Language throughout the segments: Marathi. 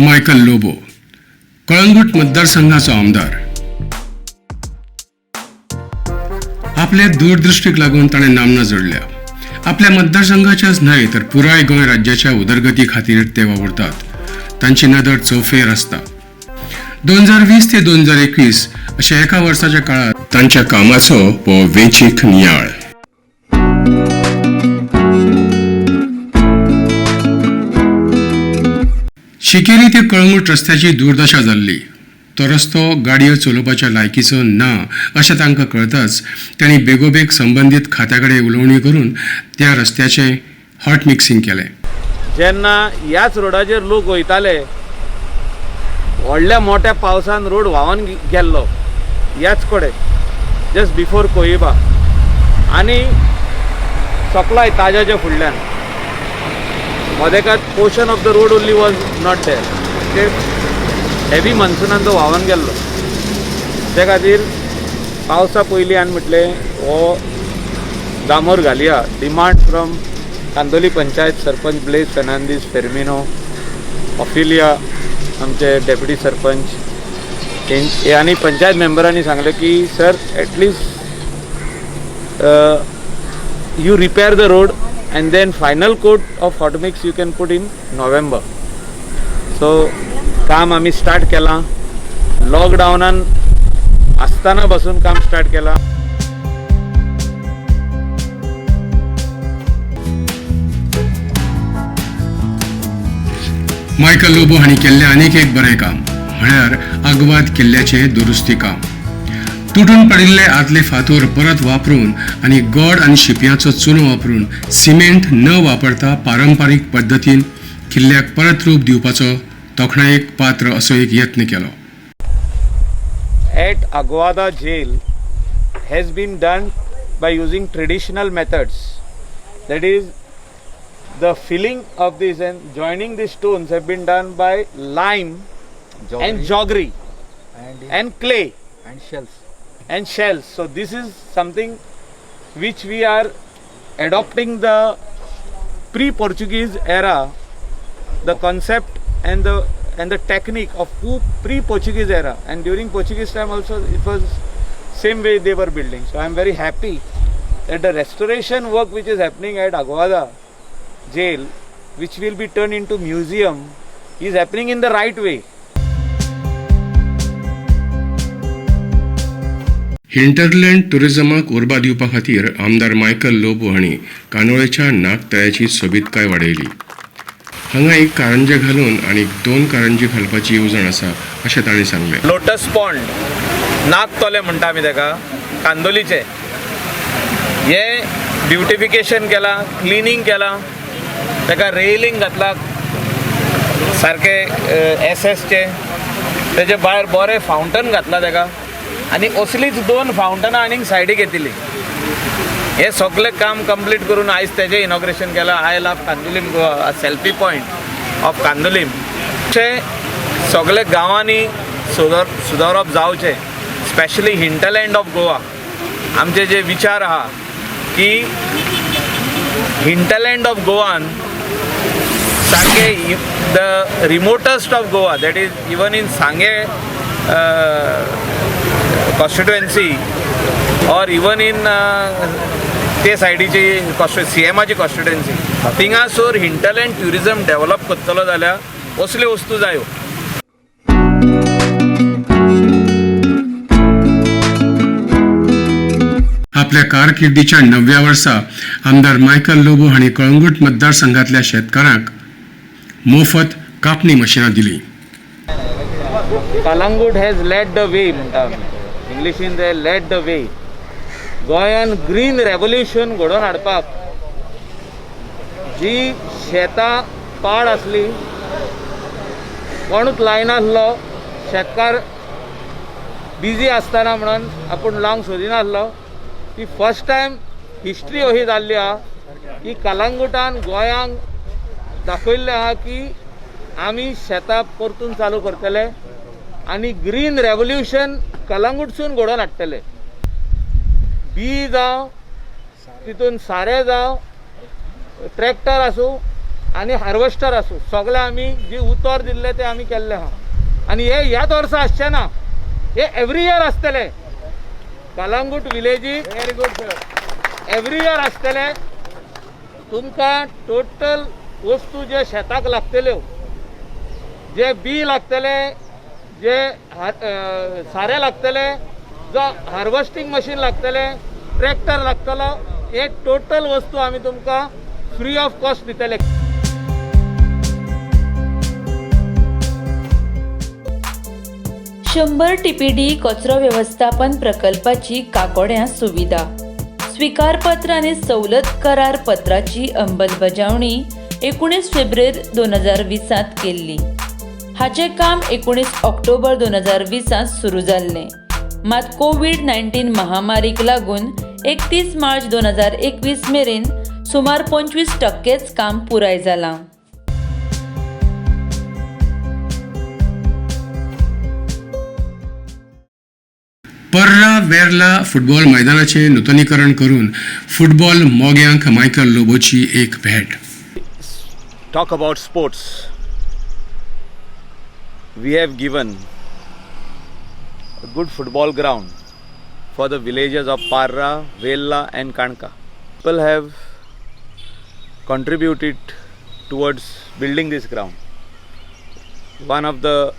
मायकल लोबो, कळंगूट मतदारसंघाचो आमदार. आपल्या दूरदृष्टीक लागून ताणें नामना जोडल्या. आपल्या मतदारसंघाच्याच न्हय तर पुराय गोंय राज्याच्या उदरगती खातीर ते वावुरतात. तांची नदर चौफेर आसता. 2020 ते 2021 अशा एका वर्साच्या काळात तांच्या कामाचो हो वेंचीक नियाळ. शिकेरी ते कळंगूट रस्त्याची दुर्दशा जाल्ली. तो रस्तो गाडयो चलोवपाच्या लायकीचो ना अशें तांकां कळताच तांणी बेगोबेग संबंदीत खात्याकडे उलोवणी करून त्या रस्त्याचे हॉट मिक्सिंग केलें. जेन्ना ह्याच रोडाचेर लोक वयताले, व्हडल्या मोठ्या पावसान रोड व्हांवन गेल्लो ह्याच कडेन जस्ट बिफोर कोहिबा आनी सकलाय ताज्याच्या फुडल्यान मदेकात portion of the road only was not there. ते हेवी मनसुनान तो व्हांवन गेल्लो. ते खातीर पावसा पयलीं हांवें म्हटलें हो दामोर घालया. डिमांड फ्रॉम कांदोली पंचायत सरपंच ब्लेज फेर्नांदीस फेर्मिनो, ऑफिलिया आमचे डेप्युटी सरपंच आनी पंचायत मेंबरांनी सांगलें की sir at least you repair the road and then final coat of hot mix you can put in November. So काम आम्ही स्टार्ट केला. लॉकडाउनान आसतना बसून काम स्टार्ट केला. मायकल लोबो हांणी केल्लें आनीक एक बरें काम म्हळ्यार आग्वाद किल्ल्याचें दुरुस्ती काम. तुटून पडिल्ले आदले फातर परत वापरून आनी गोड आनी शिंपयाचो चुनो वापरून सिमेंट न वापरता पारंपारीक पद्दतीन किल्ल्याक परत रूप दिवपाचो तोखणायेक पात्र असो एक यत्न केलो. At Aguada jail has been done by using traditional methods. That is, the filling of this and joining the stones have been done by lime and jaggery and clay and shells. So this is something which we are adopting the pre-Portuguese era, the concept and the technique of pre-Portuguese era, and during Portuguese time also it was same way they were building. So I am very happy that the restoration work which is happening at Aguada jail, which will be turned into museum, is happening in the right way. Hinterland टुरिझमाक उर्बा दिवपा खातीर आमदार मायकल लोबो हांणी कांदोळेच्या नागतळ्याची सोबीतकाय वाडयली. हांगा एक कारंजे घालून आनी 2 कारंजी घालपाची येवजण आसा अशें तांणी सांगलें. लोटस पॉन्ड, नागतोले म्हणटा आमी ताका, कांदोलीचे हे ब्युटिफिकेशन केला, क्लिनिंग केला, ताका रेलिंग घातला सारके एसएसचे, तेजे भायर बरें फावंटन घातला ताका आनी असलीच 2 फावंटनां आनीक सायडीक येतली. हे सगळें काम कंप्लीट करून आयज तेजें इनॉग्रेशन केलां. I love Candolim Goa, selfie point of Candolim. सगळे गांवांनी सुदारप जावचें, स्पेशली हिंटरलँड ऑफ गोवा. आमचे जे विचार आहा की हिंटरलँड ऑफ गोवान सारके the remotest of Goa, that is even in Sanguem constituency और इवन इन ते सायडीची सीएमाची कॉन्स्टिट्युएन्सी, थिंगासोर हिंटरलँड ट्युरिझम डेव्हलप करतलो जाल्यार असल्यो वस्तू जायो. आपल्या कारकिर्दीच्या 9व्या वर्सा आमदार मायकल लोबो हांणी कळंगूट मतदारसंघातल्या शेतकारांक मोफत कापणी मशिनां दिली. Calangute has led the way म्हणटा आमी इंग्लिशीन, ते लेड द वे. गोंयान ग्रीन रेवल्युशन घडोवन हाडपाक जी शेतां पाड आसली, कोणूच लायनासलो, शेतकार बिजी आसतना म्हणून आपूण लावंक सोदिनासलो, ती फर्स्ट टायम हिस्ट्री अशी जाल्ली आहा की कलंगूटान गोंयांक दाखयल्लें आहा की आमी शेतां परतून चालू करतले आनी ग्रीन रेवल्युशन कलंगूटसून घडोवन हाडटले. बी जावं तितून सारें जावं, ट्रॅक्टर आसूं आनी हार्वेस्टर आसूं सगळे आमी जी उतर दिल्ले ते आमी केल्ले आहा आनी हे ह्याच वर्सा आसचे ना हे एवरी इयर आसतले कलंगूट विलेजीक very good sir every year आसतले तुमकां टोटल वस्तू जे शेताक लागतल्यो जे बी लागतले जे सारे लागतले जो हार्वेस्टिंग मशीन लागतले ट्रॅक्टर लागतलो हे टोटल वस्तू आमी तुमकां फ्री ऑफ कॉस्ट दितले. शंभर TPD कचरो व्यवस्थापन प्रकल्पाची काकोड्यां सुविधा स्वीकारपत्र आणि सवलत करार पत्राची अंमलबजावणी 19 फेब्रुवारी 2020 केल्ली. हाचे काम 19 ऑक्टोबर 2020 सुरू जाल्ले. मात कोविड-19 महामारीक लागून 31 मार्च 2021 मेरेन सुमार 25% काम पुराय जालां. पर्रा वेर्ला फुटबॉल मैदानाचे नूतनीकरण करून फुटबॉल मोग्यांक मायकल लोबोची एक भेट. Talk about sports. We have given a good football ground for the villages of Parra, Vella and Kanka. People have contributed towards building this ground. One of the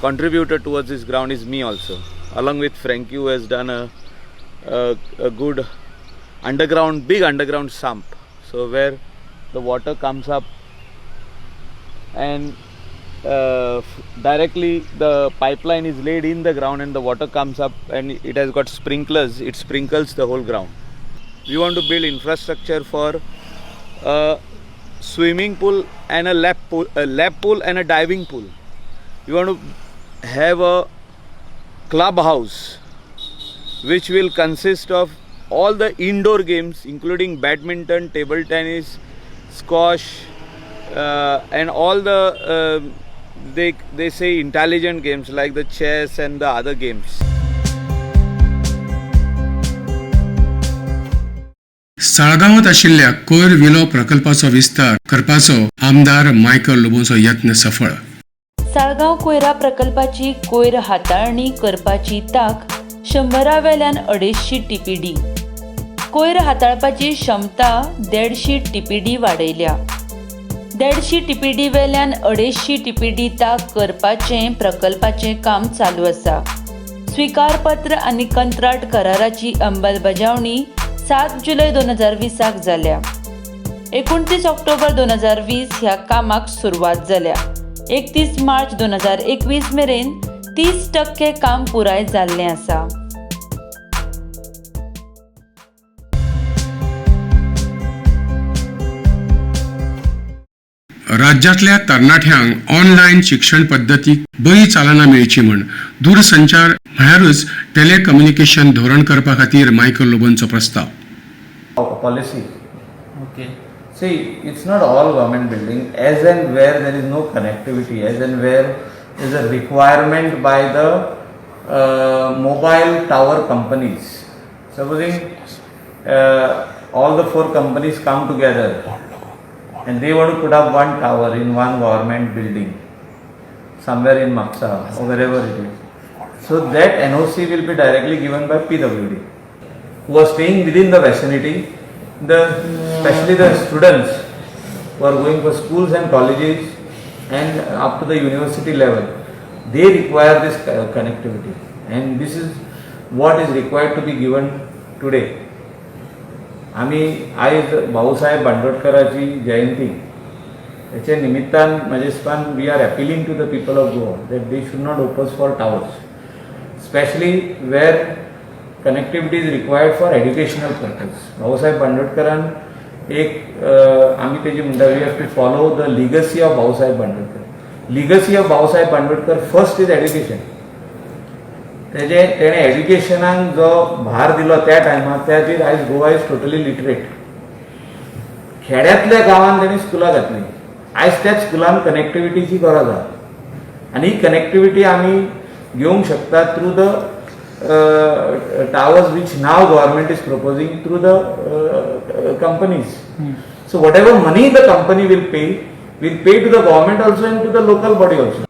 contributor towards this ground is me also, along with Frankie, who has done a good big underground sump, so where the water comes up and directly the pipeline is laid in the ground and the water comes up and it has got sprinklers, it sprinkles the whole ground. We want to build infrastructure for a swimming pool and a lap pool and a diving pool. We want to have a clubhouse which will consist of all the indoor games including badminton, table tennis, squash and all the they say intelligent games like the chess and the other games. साळगांवात आशिल्ल्या कोयर विलो प्रकल्पाचो विस्तार करपाचो आमदार मायकल लोबोंचो यत्न सफळ. साळगांव कोयरा प्रकल्पाची कोयर हाताळणी करपाची ताक 100 वेल्यान 250 TPD. कोयर हाताळपाची क्षमता 150 TPD वाडयल्या. 150 TPD वेल्यान 250 TPD ताक करपाचें प्रकल्पाचें काम चालू आसा. स्वीकारपत्र आनी कंत्राट कराराची अंमलबजावणी 7 जुलै 2020 जाल्या. 29 ऑक्टोबर 2020 ह्या कामाक सुरवात जाल्या. 31 मार्च 2021 मेरेन 30% काम पुराय जाल्लें आसा. राज्यातल्या तरणाट्यांक ऑनलायन शिक्षण पद्दतीक बरी चालना मेळची म्हण दूरसंचार म्हळ्यारूच टेलिकम्युनिकेशन धोरण करपा खातीर मायकल लोबोंचो प्रस्ताव. Policy. Okay. See, it's not all government building. As and where there is no connectivity, as and where there is a requirement by the mobile tower companies. Supposing all the 4 companies come together and they want to put up one tower in one government building somewhere in Maksa or wherever it is. So that NOC will be directly given by PWD, who are staying within the vicinity. Especially the students who are going for schools and colleges and up to the university level, they require this connectivity, and this is what is required to be given today. आम्ही आज भाऊसाहेब बांदोडकराची जयंती याच्या निमित्तान म्हजेस्पान we are appealing to the people of Goa that they should not oppose for towers, especially where connectivity is required for educational purpose. Bhausaheb बांदोडकरान एक आम्ही त्याची म्हणटा we have to follow the legacy of Bhausaheb Bandodkar. Legacy of Bhausaheb Bandodkar first is education. तेणे एड्युकेशनाक जो भार दिलो त्या टायमार त्या खातीर आयज गोवा इज टोटली लिटरेट. खेड्यांतल्या गांवांत तेणी स्कुलां घातली. आयज त्याच स्कुलान कनेक्टिविटीची गरज आहा आनी ही कनेक्टिविटी आमी घेवंक शकता through the towers which now government is proposing through the companies. So whatever money the company will pay to the government also and to the local body also.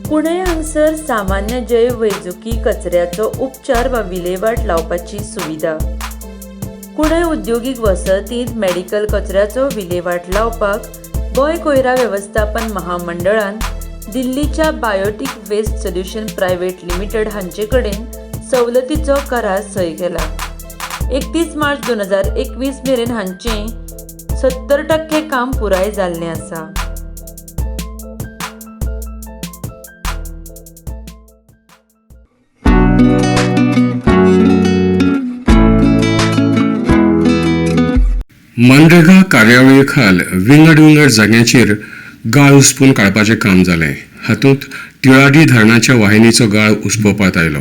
Pune हांगसर सामान्य जैव वैजकी कचऱ्याचो उपचार वा विलेवाट लावपाची सुविधा. कुणय उद्योगीक वसतींत मेडिकल कचऱ्याचो विलेवाट लावपाक गोंय कोयरा वेवस्थापन महामंडळान दिल्लीच्या Biotic Waste Solution Private Limited हांचे कडेन सवलतीचो करार सय केला. 31 मार्च 2021 मेरेन हांचें 70% काम पुराय जाल्लें आसा. मनरेगा कार्यावळी खाल विंगड जाग्यांचेर गाळ उसपून काडपाचें काम जालें. हातूंत तिळाडी धरणाच्या वाहिनीचो गाळ उसपोवपात आयलो.